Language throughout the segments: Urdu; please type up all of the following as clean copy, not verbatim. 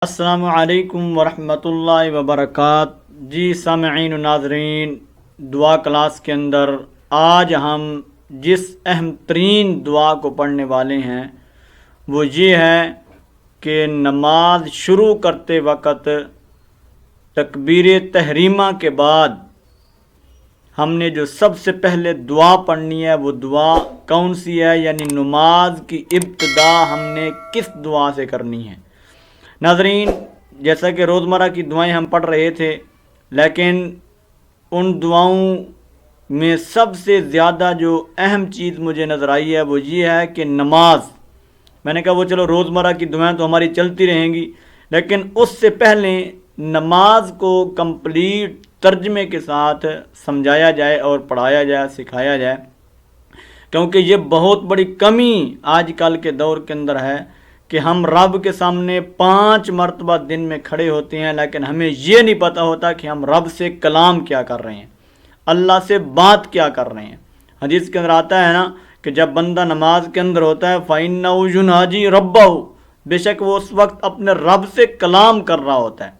السلام علیکم ورحمۃ اللہ وبرکاتہ۔ جی سامعین و ناظرین، دعا کلاس کے اندر آج ہم جس اہم ترین دعا کو پڑھنے والے ہیں وہ یہ ہے کہ نماز شروع کرتے وقت تکبیر تحریمہ کے بعد ہم نے جو سب سے پہلے دعا پڑھنی ہے وہ دعا کون سی ہے، یعنی نماز کی ابتدا ہم نے کس دعا سے کرنی ہے۔ ناظرین، جیسا کہ روزمرہ کی دعائیں ہم پڑھ رہے تھے، لیکن ان دعاؤں میں سب سے زیادہ جو اہم چیز مجھے نظر آئی ہے وہ یہ ہے کہ نماز، میں نے کہا وہ چلو روزمرہ کی دعائیں تو ہماری چلتی رہیں گی، لیکن اس سے پہلے نماز کو کمپلیٹ ترجمے کے ساتھ سمجھایا جائے اور پڑھایا جائے، سکھایا جائے، کیونکہ یہ بہت بڑی کمی آج کل کے دور کے اندر ہے کہ ہم رب کے سامنے 5 مرتبہ دن میں کھڑے ہوتے ہیں، لیکن ہمیں یہ نہیں پتہ ہوتا کہ ہم رب سے کلام کیا کر رہے ہیں، اللہ سے بات کیا کر رہے ہیں۔ حدیث کے اندر آتا ہے نا کہ جب بندہ نماز کے اندر ہوتا ہے فَإِنَّهُ يُنَاجِي رَبَّهُ، بے شک وہ اس وقت اپنے رب سے کلام کر رہا ہوتا ہے۔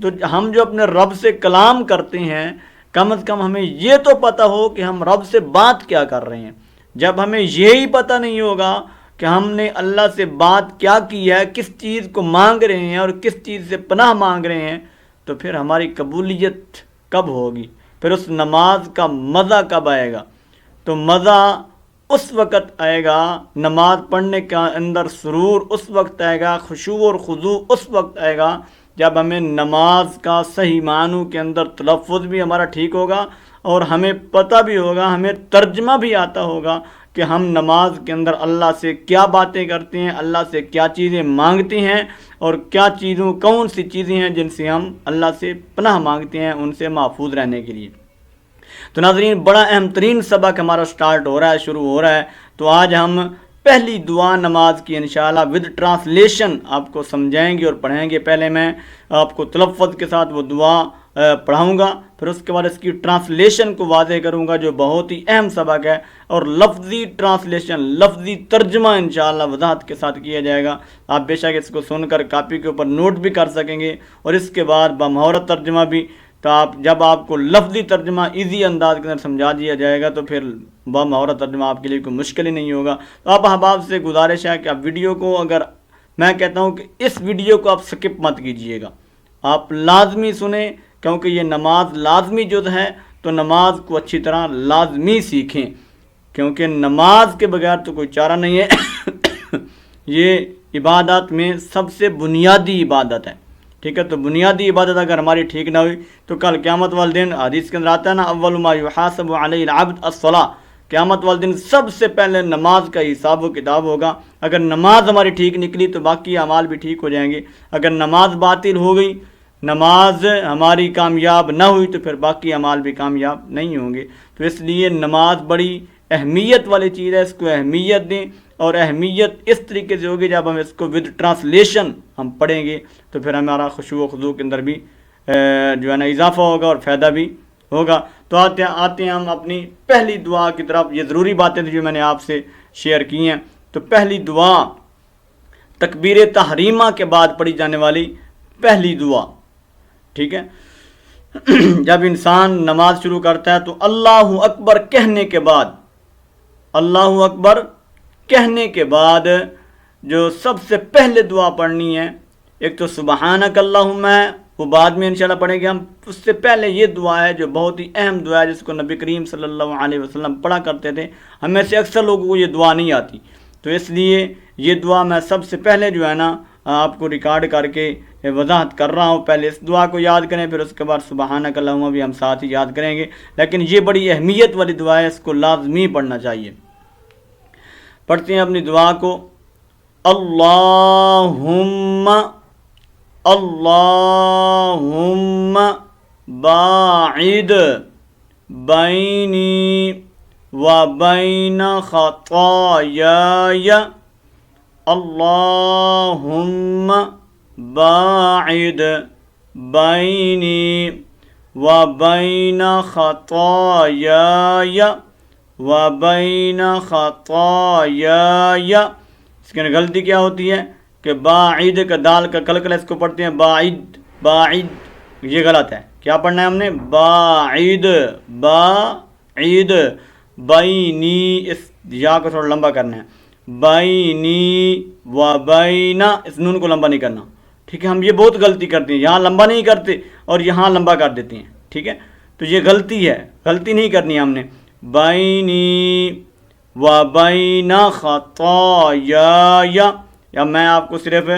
تو ہم جو اپنے رب سے کلام کرتے ہیں، کم از کم ہمیں یہ تو پتہ ہو کہ ہم رب سے بات کیا کر رہے ہیں۔ جب ہمیں یہی پتہ نہیں ہوگا کہ ہم نے اللہ سے بات کیا کی ہے، کس چیز کو مانگ رہے ہیں اور کس چیز سے پناہ مانگ رہے ہیں، تو پھر ہماری قبولیت کب ہوگی، پھر اس نماز کا مزہ کب آئے گا؟ تو مزہ اس وقت آئے گا، نماز پڑھنے کا اندر سرور اس وقت آئے گا، خشوع اور خضوع اس وقت آئے گا جب ہمیں نماز کا صحیح معنوں کے اندر تلفظ بھی ہمارا ٹھیک ہوگا اور ہمیں پتہ بھی ہوگا، ہمیں ترجمہ بھی آتا ہوگا کہ ہم نماز کے اندر اللہ سے کیا باتیں کرتے ہیں، اللہ سے کیا چیزیں مانگتے ہیں اور کون سی چیزیں ہیں جن سے ہم اللہ سے پناہ مانگتے ہیں ان سے محفوظ رہنے کے لیے۔ تو ناظرین، بڑا اہم ترین سبق ہمارا سٹارٹ ہو رہا ہے، شروع ہو رہا ہے۔ تو آج ہم پہلی دعا نماز کی انشاءاللہ ود ٹرانسلیشن آپ کو سمجھائیں گے اور پڑھیں گے۔ پہلے میں آپ کو تلفظ کے ساتھ وہ دعا پڑھاؤں گا، پھر اس کے بعد اس کی ٹرانسلیشن کو واضح کروں گا جو بہت ہی اہم سبق ہے، اور لفظی ٹرانسلیشن، لفظی ترجمہ انشاءاللہ وضاحت کے ساتھ کیا جائے گا۔ آپ بے شک اس کو سن کر کاپی کے اوپر نوٹ بھی کر سکیں گے، اور اس کے بعد بمہارت ترجمہ بھی۔ تو جب آپ کو لفظی ترجمہ ایزی انداز کے اندر سمجھا دیا جائے گا تو پھر بمہارت ترجمہ آپ کے لیے کوئی مشکل ہی نہیں ہوگا۔ تو آپ احباب سے گزارش ہے کہ آپ ویڈیو کو، اگر میں کہتا ہوں کہ اس ویڈیو کو آپ سکپ مت کیجئے گا، آپ لازمی سنیں، کیونکہ یہ نماز لازمی جز ہے، تو نماز کو اچھی طرح لازمی سیکھیں، کیونکہ نماز کے بغیر تو کوئی چارہ نہیں ہے۔ یہ عبادات میں سب سے بنیادی عبادت ہے، ٹھیک ہے؟ تو بنیادی عبادت اگر ہماری ٹھیک نہ ہوئی تو کل قیامت والے دن حدیث کے اندر آتا ہے نا، اول ما یحاسب علیہ العبد الصلاۃ، قیامت والے دن سب سے پہلے نماز کا حساب و کتاب ہوگا۔ اگر نماز ہماری ٹھیک نکلی تو باقی اعمال بھی ٹھیک ہو جائیں گے، اگر نماز باطل ہو گئی، نماز ہماری کامیاب نہ ہوئی تو پھر باقی اعمال بھی کامیاب نہیں ہوں گے۔ تو اس لیے نماز بڑی اہمیت والی چیز ہے، اس کو اہمیت دیں، اور اہمیت اس طریقے سے ہوگی جب ہم اس کو ود ٹرانسلیشن ہم پڑھیں گے تو پھر ہمارا خشوع و خضوع کے اندر بھی جو ہے نا اضافہ ہوگا اور فائدہ بھی ہوگا۔ تو آتے ہیں ہم اپنی پہلی دعا کی طرف۔ یہ ضروری باتیں تھیں جو میں نے آپ سے شیئر کی ہیں۔ تو پہلی دعا تکبیر تحریمہ کے بعد پڑھی جانے والی پہلی دعا، ٹھیک ہے؟ جب انسان نماز شروع کرتا ہے تو اللہ اکبر کہنے کے بعد، اللہ اکبر کہنے کے بعد جو سب سے پہلے دعا پڑھنی ہے، ایک تو سبحانک اللہم ہے، وہ بعد میں انشاءاللہ پڑھیں گے ہم۔ اس سے پہلے یہ دعا ہے جو بہت ہی اہم دعا ہے، جس کو نبی کریم صلی اللہ علیہ وسلم پڑھا کرتے تھے۔ ہم میں سے اکثر لوگوں کو یہ دعا نہیں آتی، تو اس لیے یہ دعا میں سب سے پہلے جو ہے نا آپ کو ریکارڈ کر کے وضاحت کر رہا ہوں۔ پہلے اس دعا کو یاد کریں، پھر اس کے بعد سبحانک اللہم بھی ہم ساتھ ہی یاد کریں گے، لیکن یہ بڑی اہمیت والی دعا ہے، اس کو لازمی پڑھنا چاہیے۔ پڑھتے ہیں اپنی دعا کو۔ اللہم اللہم باعد بینی و بین خطایای، اللہم باعد بینی و بین خطایای و بین خطایای۔ اس کے اندر غلطی کیا ہوتی ہے کہ باعد کا دال کا کلکلہ اس کو پڑھتے ہیں باعد، باعد، یہ غلط ہے. کیا پڑھنا ہے ہم نے؟ باعد، باعد، بینی، اس یا کو تھوڑا لمبا کرنا ہے، بینی و بینا، اس نون کو لمبا نہیں کرنا. ٹھیک ہے، ہم یہ بہت غلطی کرتے ہیں، یہاں لمبا نہیں کرتے اور یہاں لمبا کر دیتے ہیں. ٹھیک ہے، تو یہ غلطی ہے، غلطی نہیں کرنی ہے ہم نے. بینی و بینا خطایا، یا میں آپ کو صرف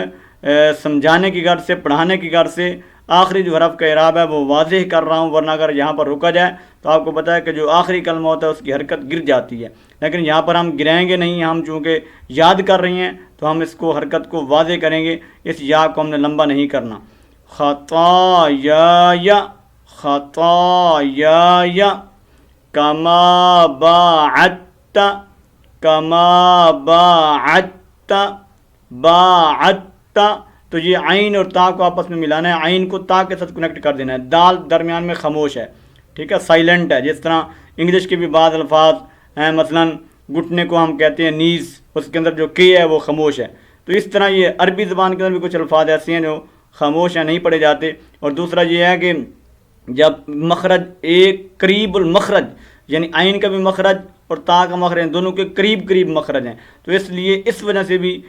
سمجھانے کی غرض سے، پڑھانے کی غرض سے آخری جو حرف کا اعراب ہے وہ واضح کر رہا ہوں، ورنہ اگر یہاں پر رکا جائے تو آپ کو پتہ ہے کہ جو آخری کلمہ ہوتا ہے اس کی حرکت گر جاتی ہے. لیکن یہاں پر ہم گرائیں گے نہیں، ہم چونکہ یاد کر رہے ہیں تو ہم اس کو حرکت کو واضح کریں گے. اس یا کو ہم نے لمبا نہیں کرنا. خطایا، خطایا، کما باعدت، کما باعدت، باعدت. تو یہ عین اور تا کو آپس میں ملانا ہے، عین کو تا کے ساتھ کنیکٹ کر دینا ہے. دال درمیان میں خاموش ہے، ٹھیک ہے، سائلنٹ ہے. جس طرح انگلش کے بھی بعض الفاظ ہیں، مثلا گھٹنے کو ہم کہتے ہیں نیز، اس کے اندر جو کے ہے وہ خاموش ہے. تو اس طرح یہ عربی زبان کے اندر بھی کچھ الفاظ ایسے ہیں جو خاموش ہیں، نہیں پڑھے جاتے. اور دوسرا یہ ہے کہ جب مخرج ایک قریب المخرج، یعنی عین کا بھی مخرج اور تا کا مخرج دونوں کے قریب قریب مخرج ہیں، تو اس لیے اس وجہ سے بھی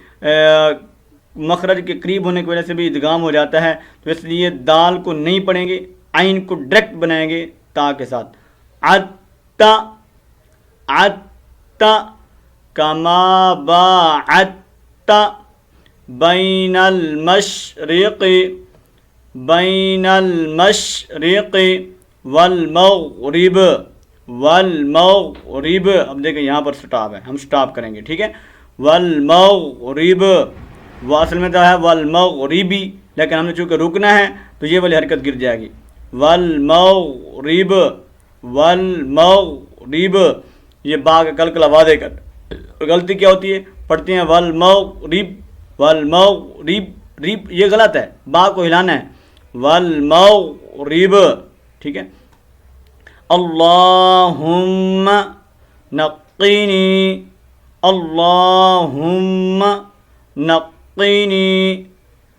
مخرج کے قریب ہونے کی وجہ سے بھی ادغام ہو جاتا ہے. تو اس لیے دال کو نہیں پڑھیں گے، عین کو ڈائریکٹ بنائیں گے تا کے ساتھ. عدتا، عدتا، کما باعدت بین المشرق، بین المشرق والمغرب، والمغرب. اب دیکھیں یہاں پر سٹاپ ہے، ہم سٹاپ کریں گے، ٹھیک ہے. والمغرب، وہ اصل میں تو ہے والمغربی، لیکن ہم نے چونکہ رکنا ہے تو یہ والی حرکت گر جائے گی. والمغرب، والمغرب، یہ با کا کلکلہ واضح کر. غلطی کیا ہوتی ہے؟ پڑھتے ہیں والمغرب، والمغرب، ریب، یہ غلط ہے، با کو ہلانا ہے. والمغرب، ٹھیک ہے. اللہم نقینی، اللہم نقینی،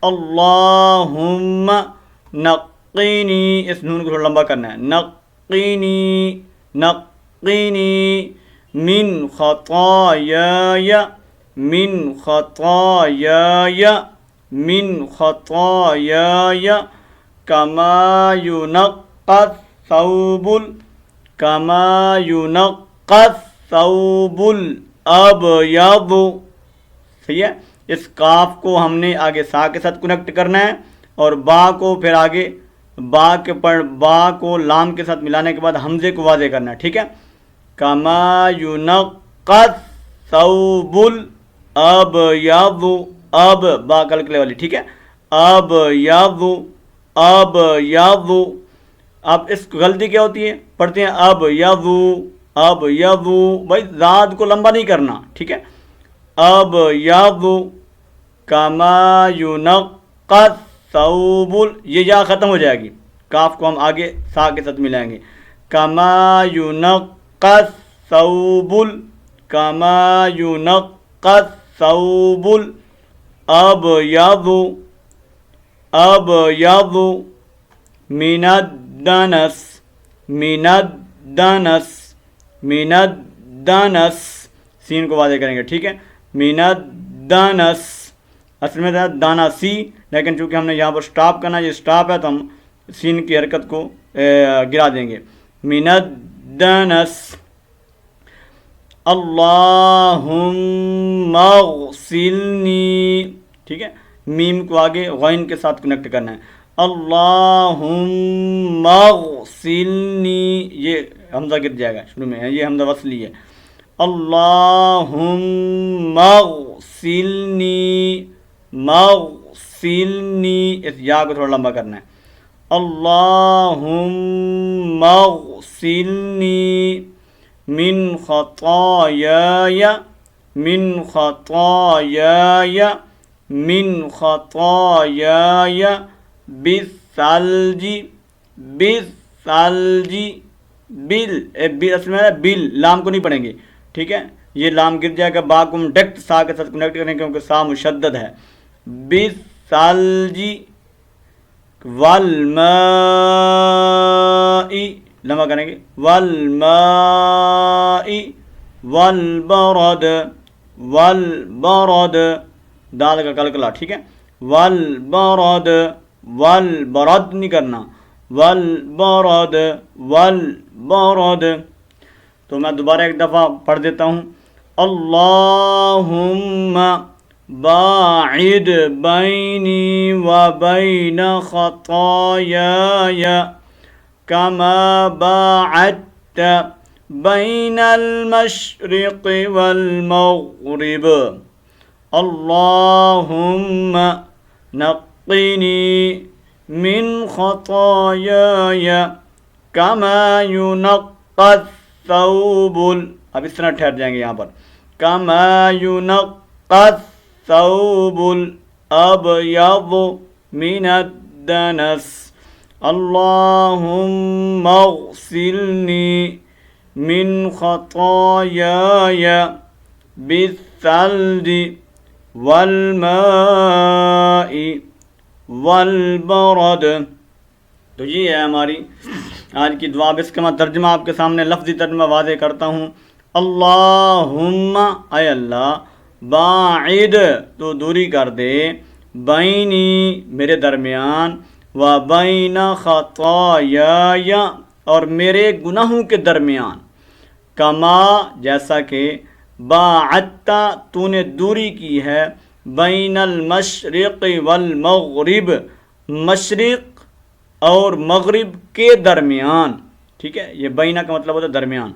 اللہم نقینی، اس نون کو تھوڑا لمبا کرنا ہے. نقینی، نقینی، من خطایای، من خطایای، من خطایای، کما ینقی الثوب، کما ینقی الثوب الابیض. صحیح ہے. اس کاف کو ہم نے آگے سا کے ساتھ کنیکٹ کرنا ہے، اور با کو پھر آگے با کو لام کے ساتھ ملانے کے بعد حمزے کو واضح کرنا ہے، ٹھیک ہے. کما ینقی الثوب الابیض، اب با کلکلے والی، ٹھیک ہے. ابیض، ابیض. اب اس کو غلطی کیا ہوتی ہے؟ پڑھتے ہیں ابیض، ابیض، بھائی زاد کو لمبا نہیں کرنا، ٹھیک ہے. ابیض، کما ینقی الثوب، یہ یا ختم ہو جائے گی، کاف کو ہم آگے سا کے ساتھ ملائیں گے. کما ینقی الثوب، کما ینقی الثوب الابیض، ابیض، من الدنس، من الدنس، من الدنس، سین کو واضح کریں گے، ٹھیک ہے. من الدنس، اصل میں تھا دانا سی، لیکن چونکہ ہم نے یہاں پر سٹاپ کرنا، یہ سٹاپ ہے تو ہم سین کی حرکت کو گرا دیں گے. من الدنس، اللہم اغسلنی، ٹھیک ہے. میم کو آگے غین کے ساتھ کنیکٹ کرنا ہے. اللہم اغسلنی، یہ حمزہ گر جائے گا شروع میں، یہ حمزہ وصلی ہے. اللہم اغسلنی، مغسلنی، اس یا کو تھوڑا لمبا کرنا ہے. اللہم اغسلنی من خطایای، من خطایای، من خطایای، بالثلج، بالثلج، بل، اصل میں بل، لام کو نہیں پڑھیں گے، ٹھیک ہے. یہ لام گر جائے گا، با کو ہم ڈائریکٹ سا کے ساتھ کنیکٹ کریں گے کیونکہ سا مشدد ہے. بالثلج والماء، لمبا کریں گے، والماء والبرد، والبرد، دال کا کلکلا، ٹھیک ہے، والبرد، والبرد نہیں کرنا، والبرد، والبرد۔ تو میں دوبارہ ایک دفعہ پڑھ دیتا ہوں، اللہم باعد بینی وبین خطایای کما باعدت بین المشرق والمغرب، اللہم نقنی من خطایای کما ینقی الثوب، اب اس طرح ٹھہر جائیں گے یہاں پر، کما ینقی الثوب الابیض من الدنس، اللہم اغسلنی من خطایای بالثلج والماء والبرد۔ تو یہ ہے ہماری آج کی دعا۔ اب اس کا میں ترجمہ آپ کے سامنے لفظی ترجمہ واضح کرتا ہوں۔ اللہم، اے اللہ، باعد، تو دوری کر دے، بینی، میرے درمیان، و بین خطایای، اور میرے گناہوں کے درمیان، کما، جیسا کہ، باعدت، تو نے دوری کی ہے، بین المشرق والمغرب، مشرق اور مغرب کے درمیان، ٹھیک ہے، یہ بینہ کا مطلب ہوتا ہے درمیان،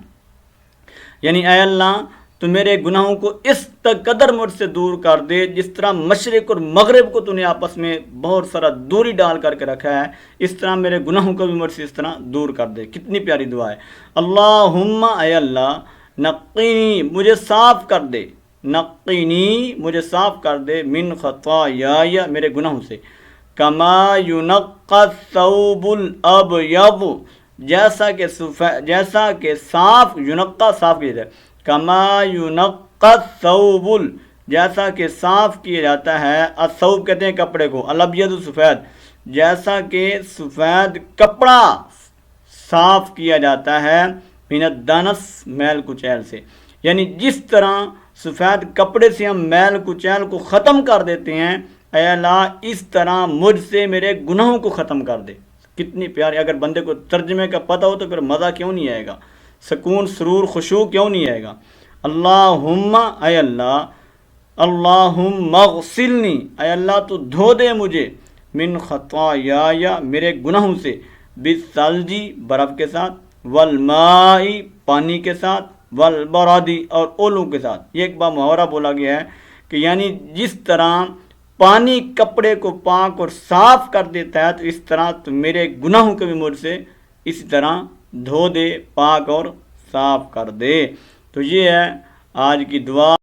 یعنی اے اللہ تو میرے گناہوں کو اس قدر مجھ سے دور کر دے جس طرح مشرق اور مغرب کو تو نے آپس میں بہت سارا دوری ڈال کر کے رکھا ہے، اس طرح میرے گناہوں کو بھی مجھ سے اس طرح دور کر دے۔ کتنی پیاری دعا ہے۔ اللہم، اے اللہ، نقینی، مجھے صاف کر دے، نقینی، مجھے صاف کر دے، من خطایای، میرے گناہوں سے، کما ینقی الثوب الابیض، جیسا کہ صاف، ینقی صاف کیا جائے، کما ینقی الثوب، جیسا کہ صاف کیا جاتا ہے، الثوب کہتے ہیں کپڑے کو، الابیض سفید، جیسا کہ سفید کپڑا صاف کیا جاتا ہے، من الدنس، میل کچیل سے، یعنی جس طرح سفید کپڑے سے ہم میل کچیل کو ختم کر دیتے ہیں، اے اللہ اس طرح مجھ سے میرے گناہوں کو ختم کر دے۔ کتنی پیاری، اگر بندے کو ترجمے کا پتہ ہو تو پھر مزہ کیوں نہیں آئے گا، سکون، سرور، خشوع کیوں نہیں آئے گا۔ اللہم، اے اللہ، اللہم اغسلنی، اے اللہ تو دھو دے مجھے، من خطایای، میرے گناہوں سے، بالثلج، برف کے ساتھ، والماء، پانی کے ساتھ، والبرد، اور اولوں کے ساتھ۔ یہ ایک بار محاورہ بولا گیا ہے کہ یعنی جس طرح پانی کپڑے کو پاک اور صاف کر دیتا ہے تو اس طرح تو میرے گناہوں کو بھی مجھ سے اسی طرح دھو دے، پاک اور صاف کر دے۔ تو یہ ہے آج کی دعا۔